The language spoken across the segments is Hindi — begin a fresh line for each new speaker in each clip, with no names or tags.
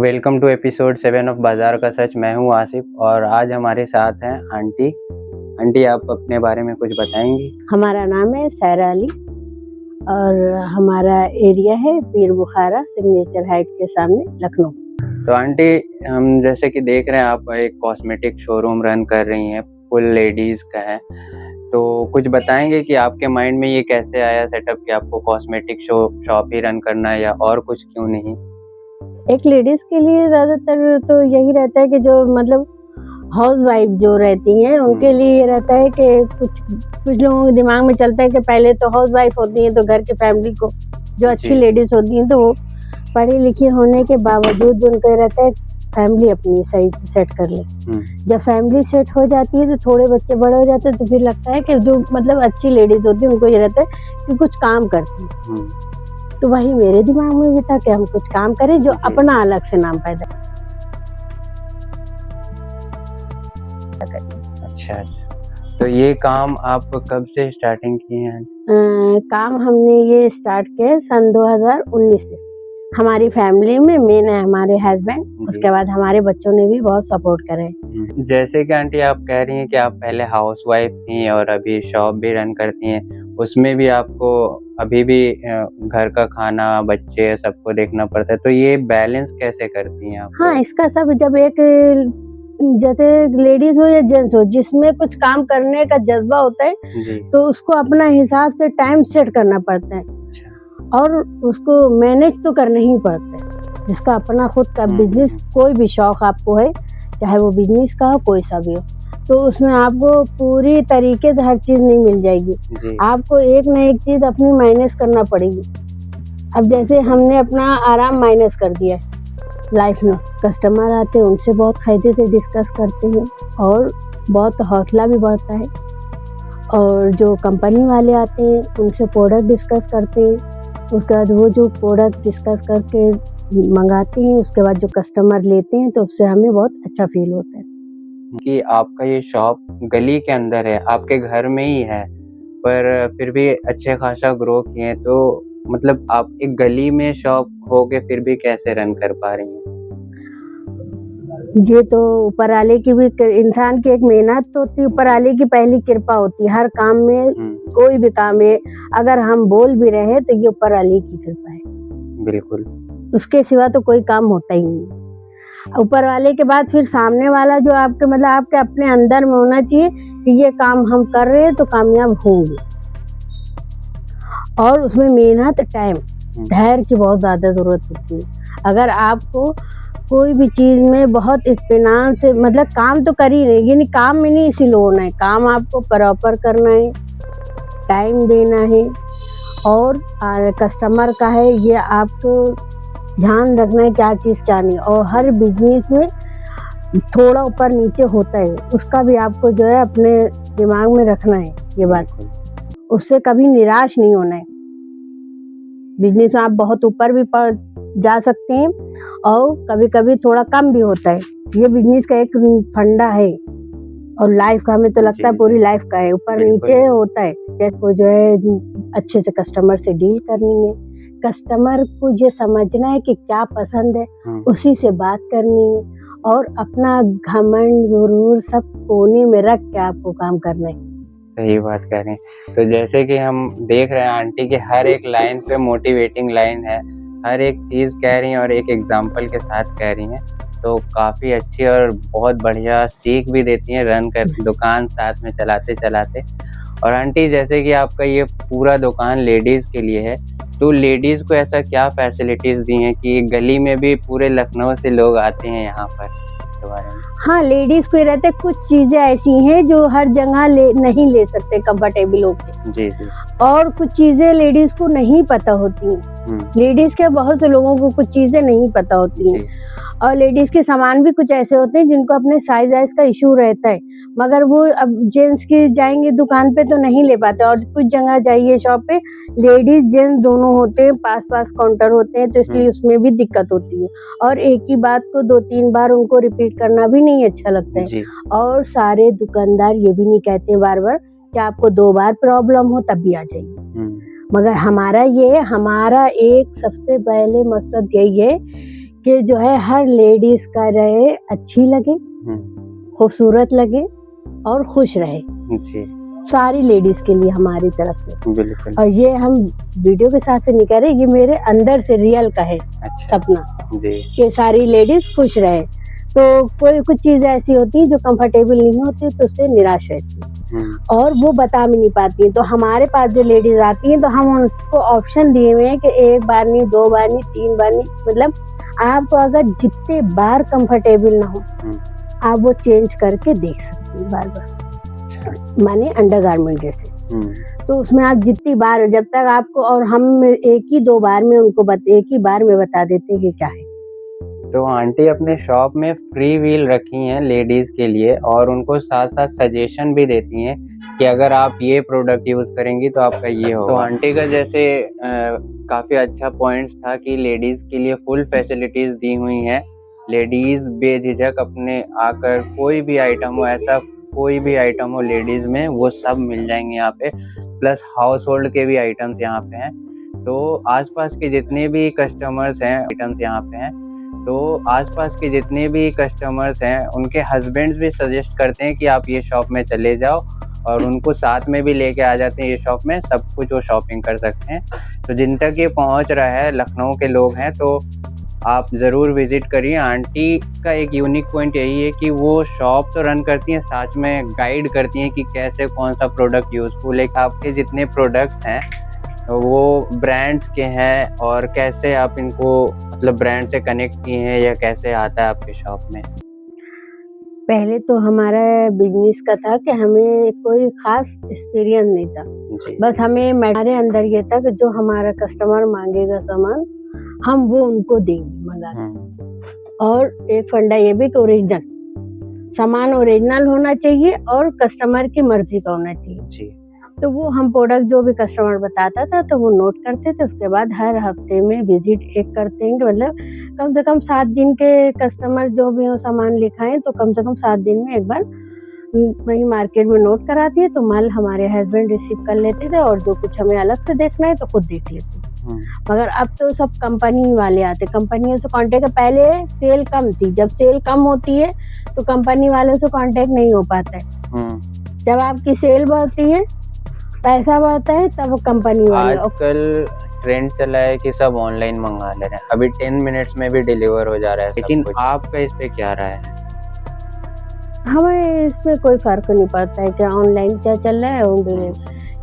वेलकम टू एपिसोड 7 ऑफ बाजार का सच। मैं हूं आसिफ और आज हमारे साथ हैं आंटी। आंटी, आप अपने बारे में कुछ बताएंगी?
हमारा नाम है सायरा अली और हमारा एरिया है पीर बुखारा सिग्नेचर हाइट के सामने, लखनऊ।
तो आंटी, हम जैसे कि देख रहे हैं आप एक कॉस्मेटिक शोरूम रन कर रही हैं, फुल लेडीज का है। तो कुछ बताएंगे कि आपके माइंड में ये कैसे आया सेटअप कि आपको कॉस्मेटिक शॉप ही रन करना है या और कुछ क्यों नहीं?
एक लेडीज के लिए ज्यादातर तो यही रहता है कि जो मतलब हाउस वाइफ जो रहती हैं उनके लिए ये रहता है कि कुछ लोगों के दिमाग में चलता है कि पहले तो हाउस वाइफ होती हैं तो घर की फैमिली को जो अच्छी लेडीज होती हैं तो वो पढ़ी लिखी होने के बावजूद उनको ये रहता है फैमिली अपनी सही से सेट कर ले। जब फैमिली सेट हो जाती है तो थोड़े बच्चे बड़े हो जाते हैं तो फिर लगता है कि जो मतलब अच्छी लेडीज होती है उनको ये रहता है कि कुछ काम करती है। तो वही मेरे दिमाग में भी था कि हम कुछ काम करें जो अपना अलग से नाम पैदा करें।
अच्छा, तो ये काम आप कब से स्टार्टिंग किए हैं?
काम हमने ये स्टार्ट किया सन 2019 से। हमारी फैमिली में मेन है हमारे हस्बैंड, उसके बाद हमारे बच्चों ने भी बहुत सपोर्ट करे।
जैसे कि आंटी आप कह रही हैं कि आप पहले हाउस वाइफ थी और अभी शॉप भी रन करती हैं, उसमें भी आपको अभी भी घर का खाना, बच्चे, सबको देखना पड़ता है, तो ये बैलेंस कैसे करती हैं आप?
हाँ, इसका सब जब एक जैसे लेडीज हो या जेंट्स हो जिसमें कुछ काम करने का जज्बा होता है तो उसको अपना हिसाब से टाइम सेट करना पड़ता है और उसको मैनेज तो करना ही पड़ता है। जिसका अपना खुद का बिजनेस, कोई भी शौक आपको है, चाहे वो बिजनेस का हो कोई सा भी हो, तो उसमें आपको पूरी तरीके से हर चीज नहीं मिल जाएगी। आपको एक न एक चीज अपनी माइनस करना पड़ेगी। अब जैसे हमने अपना आराम माइनस कर दिया है लाइफ में, कस्टमर आते हैं उनसे बहुत फायदे से डिस्कस करते हैं और बहुत हौसला भी बढ़ता है, और जो कंपनी वाले आते हैं उनसे प्रोडक्ट डिस्कस करते हैं, उसके बाद वो जो प्रोडक्ट डिस्कस करके मंगाते हैं, उसके बाद जो कस्टमर लेते हैं तो उससे हमें बहुत अच्छा फील होता है
कि आपका ये शॉप गली के अंदर है, आपके घर में ही है, पर फिर भी अच्छे खासा ग्रो किए। तो मतलब आप एक गली में शॉप हो के फिर भी कैसे रन कर पा रही हैं?
ये तो ऊपर वाले की भी, इंसान की एक मेहनत तो होती है, ऊपर वाले की पहली कृपा होती है हर काम में। कोई भी काम है अगर हम बोल भी रहे हैं तो ये ऊपर वाले की कृपा है,
बिल्कुल,
उसके सिवा तो कोई काम होता ही नहीं। ऊपर वाले के बाद फिर सामने वाला जो आपके मतलब आपके अपने अंदर में होना चाहिए कि ये काम हम कर रहे हैं तो कामयाब होंगे, और उसमें मेहनत, टाइम, धैर्य की बहुत ज्यादा जरूरत होती है। अगर आपको कोई भी चीज में बहुत इत्मीनान से मतलब काम तो कर ही नहीं, यानी काम में नहीं स्लो होना है, काम आपको प्रॉपर करना है, टाइम देना है, और कस्टमर का है ये आपको ध्यान रखना है क्या चीज क्या नहीं। और हर बिजनेस में थोड़ा ऊपर नीचे होता है, उसका भी आपको जो है अपने दिमाग में रखना है ये बात, उससे कभी निराश नहीं होना है। बिजनेस में आप बहुत ऊपर भी जा सकते हैं और कभी कभी थोड़ा कम भी होता है, ये बिजनेस का एक फंडा है, और लाइफ का हमें तो लगता है पूरी लाइफ का है, ऊपर नीचे होता है। जैसे जो है अच्छे से कस्टमर से डील करनी है, कस्टमर को ये समझना है कि क्या पसंद है, उसी से बात करनी है, और अपना घमंड गुरूर सब कोने में रख के आपको काम करना है।
सही बात कह रहे हैं। तो जैसे कि हम देख रहे हैं आंटी की हर एक लाइन पे मोटिवेटिंग लाइन है, हर एक चीज कह रही हैं और एक एग्जाम्पल के साथ कह रही हैं, तो काफी अच्छी और बहुत बढ़िया सीख भी देती हैं रन कर दुकान साथ में चलाते चलाते। और आंटी, जैसे कि आपका ये पूरा दुकान लेडीज के लिए है, तो लेडीज को ऐसा क्या फैसिलिटीज दी हैं कि गली में भी पूरे लखनऊ से लोग आते हैं यहाँ पर?
हाँ, लेडीज को रहते कुछ चीजें ऐसी हैं जो हर जगह नहीं ले सकते कंफर्टेबल होके।
जी।
और कुछ चीजें लेडीज को नहीं पता होती हैं। लेडीज के बहुत से लोगों को कुछ चीजें नहीं पता होती हैं, और लेडीज के सामान भी कुछ ऐसे होते हैं जिनको अपने साइज वाइज का इशू रहता है, मगर वो अब जेंट्स की जाएंगे दुकान पे तो नहीं ले पाते, और कुछ जगह जाइए शॉप पे लेडीज जेंट्स दोनों होते हैं, पास पास काउंटर होते हैं, तो इसलिए उसमें भी दिक्कत होती है, और एक ही बात को 2-3 बार उनको रिपीट करना भी नहीं अच्छा लगता है। और सारे दुकानदार ये भी नहीं कहते बार बार कि आपको 2 बार प्रॉब्लम हो तब भी आ जाइए, मगर हमारा एक सबसे पहले मकसद यही है कि जो है हर लेडीज का रहे अच्छी लगे, खूबसूरत लगे और खुश रहे
जी
सारी लेडीज के लिए हमारी तरफ से।
बिल्कुल।
और ये हम वीडियो के साथ से नहीं कह रहे, ये मेरे अंदर से रियल का है
अच्छा
सपना
जी
कि सारी लेडीज खुश रहे। तो कोई कुछ चीज़ ऐसी होती है जो कंफर्टेबल नहीं होती तो उससे निराश रहती है और वो बता भी नहीं पाती है। तो हमारे पास जो लेडीज आती हैं तो हम उनको ऑप्शन दिए हुए हैं कि 1 बार नहीं, 2 बार नहीं, 3 बार नहीं, मतलब आप अगर जितने बार कंफर्टेबल ना हो आप वो चेंज करके देख सकते हैं बार बार, माने अंडरगारमेंट जैसे। तो उसमें आप जितनी बार, जब तक आपको, और हम एक ही 2 बार में उनको एक ही बार में बता देते हैं कि क्या है।
तो आंटी अपने शॉप में फ्री व्हील रखी हैं लेडीज के लिए और उनको साथ साथ सजेशन भी देती हैं कि अगर आप ये प्रोडक्ट यूज करेंगी तो आपका ये होगा। तो आंटी का जैसे काफी अच्छा पॉइंट्स था कि लेडीज के लिए फुल फैसिलिटीज दी हुई हैं। लेडीज बेझिझक अपने आकर कोई भी आइटम हो, ऐसा कोई भी आइटम हो लेडीज में, वो सब मिल जाएंगे यहाँ पे। प्लस हाउस होल्ड के भी आइटम्स यहाँ पे हैं। तो आसपास के जितने भी कस्टमर्स हैं, आइटम्स यहाँ पे हैं, तो आसपास के जितने भी कस्टमर्स हैं उनके हस्बैंड्स भी सजेस्ट करते हैं कि आप ये शॉप में चले जाओ, और उनको साथ में भी लेके आ जाते हैं। ये शॉप में सब कुछ वो शॉपिंग कर सकते हैं। तो जिन तक ये पहुंच रहा है, लखनऊ के लोग हैं, तो आप ज़रूर विजिट करिए। आंटी का एक यूनिक पॉइंट यही है कि वो शॉप तो रन करती हैं, साथ में गाइड करती हैं कि कैसे कौन सा प्रोडक्ट यूज़फुल है। आपके जितने प्रोडक्ट्स हैं वो ब्रांड्स के हैं और कैसे आप इनको मतलब ब्रांड से कनेक्ट किए हैं या कैसे आता है आपके शॉप में?
पहले तो हमारा बिजनेस का था कि हमें कोई खास एक्सपीरियंस नहीं था, बस हमें हमारे अंदर ये था कि जो हमारा कस्टमर मांगेगा सामान हम वो उनको देंगे मंगा के। और एक फंडा ये भी कि ओरिजिनल सामान ओरिजिनल होना चाहिए और कस्टमर की मर्जी का होना चाहिए जी। तो वो हम प्रोडक्ट जो भी कस्टमर बताता था तो वो नोट करते थे। उसके बाद हर हफ्ते में विजिट एक करते हैं, मतलब कम से कम 7 दिन के कस्टमर जो भी हो सामान लिखाएं तो कम से कम 7 दिन में एक बार वही मार्केट में नोट कराती है। तो माल हमारे हस्बैंड रिसीव कर लेते थे और जो कुछ हमें अलग से देखना है तो खुद देख लेते। मगर अब तो सब कंपनी वाले आते, कंपनियों से कांटेक्ट। पहले सेल कम थी, जब सेल कम होती है तो कंपनी वालों से कांटेक्ट नहीं हो पाता है। जब आपकी सेल बढ़ती है, पैसा बढ़ता है, तब कंपनी वाले।
आजकल ट्रेंड चला है कि सब ऑनलाइन मंगा ले रहे हैं, अभी 10 मिनट्स में भी डिलीवर हो जा रहा है। लेकिन आपका इस पे क्या राय है?
हमें इसमें कोई फर्क नहीं पड़ता है क्या ऑनलाइन क्या चल रहा है।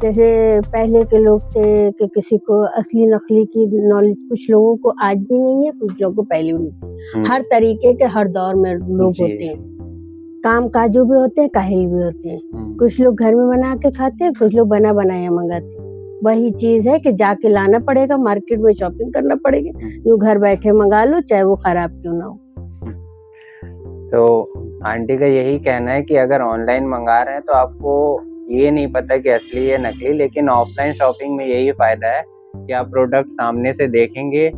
जैसे पहले के लोग थे कि किसी को असली नकली की नॉलेज कुछ लोगों को आज भी नहीं है, कुछ लोगों को पहले भी नहीं। हर तरीके के हर दौर में लोग होते हैं, काम काजू भी होते हैं, काहिल भी होते हैं। कुछ लोग घर में बना के खाते हैं, कुछ लोग बना बनाया मंगाते हैं। वही चीज है कि जाके लाना पड़ेगा, मार्केट में शॉपिंग करना पड़ेगी। जो घर बैठे मंगा लो चाहे वो खराब क्यों ना हो।
तो आंटी का यही कहना है कि अगर ऑनलाइन मंगा रहे हैं तो आपको ये नहीं पता कि असली है नकली, लेकिन ऑफलाइन शॉपिंग में यही फायदा है कि आप प्रोडक्ट सामने से देखेंगे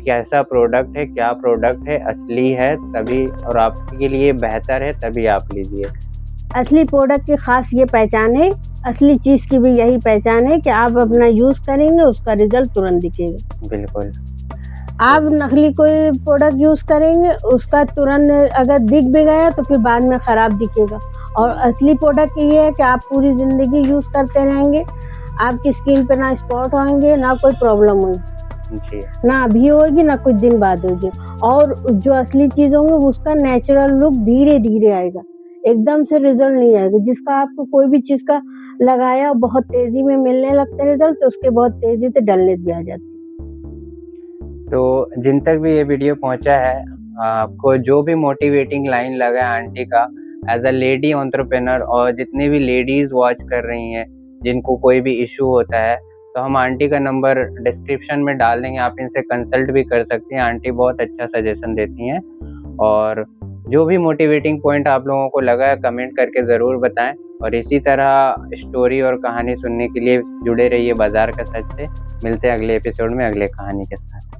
कैसा प्रोडक्ट है, क्या प्रोडक्ट है, असली है तभी, और आपके लिए बेहतर है तभी आप लीजिए।
असली प्रोडक्ट की खास ये पहचान है, असली चीज की भी यही पहचान है कि आप अपना यूज करेंगे उसका रिजल्ट तुरंत दिखेगा।
बिल्कुल।
आप नकली कोई प्रोडक्ट यूज करेंगे उसका तुरंत अगर दिख भी गया तो फिर बाद में खराब दिखेगा। और असली प्रोडक्ट ये है कि आप पूरी जिंदगी यूज करते रहेंगे, आपकी स्किन पे ना स्पॉट होंगे, ना कोई प्रॉब्लम होगी, ना अभी होगी ना कुछ दिन बाद होगी। और जो असली चीज होंगे उसका नेचुरल लुक धीरे धीरे आएगा, एकदम से रिजल्ट नहीं आएगा। जिसका आपको कोई भी चीज का लगाया बहुत तेजी में मिलने लगते रिजल्ट, तो उसके बहुत तेजी से डलनेस भी आ जाती।
तो जिन तक भी ये वीडियो पहुंचा है, आपको जो भी मोटिवेटिंग लाइन लगा है आंटी का एज अ लेडी एंटरप्रेन्योर, और जितनी भी लेडीज वॉच कर रही हैं जिनको कोई भी इशू होता है, तो हम आंटी का नंबर डिस्क्रिप्शन में डाल देंगे, आप इनसे कंसल्ट भी कर सकती हैं। आंटी बहुत अच्छा सजेशन देती हैं। और जो भी मोटिवेटिंग पॉइंट आप लोगों को लगा है कमेंट करके ज़रूर बताएं। और इसी तरह स्टोरी और कहानी सुनने के लिए जुड़े रहिए बाजार का सच से। मिलते हैं अगले एपिसोड में अगले कहानी के साथ।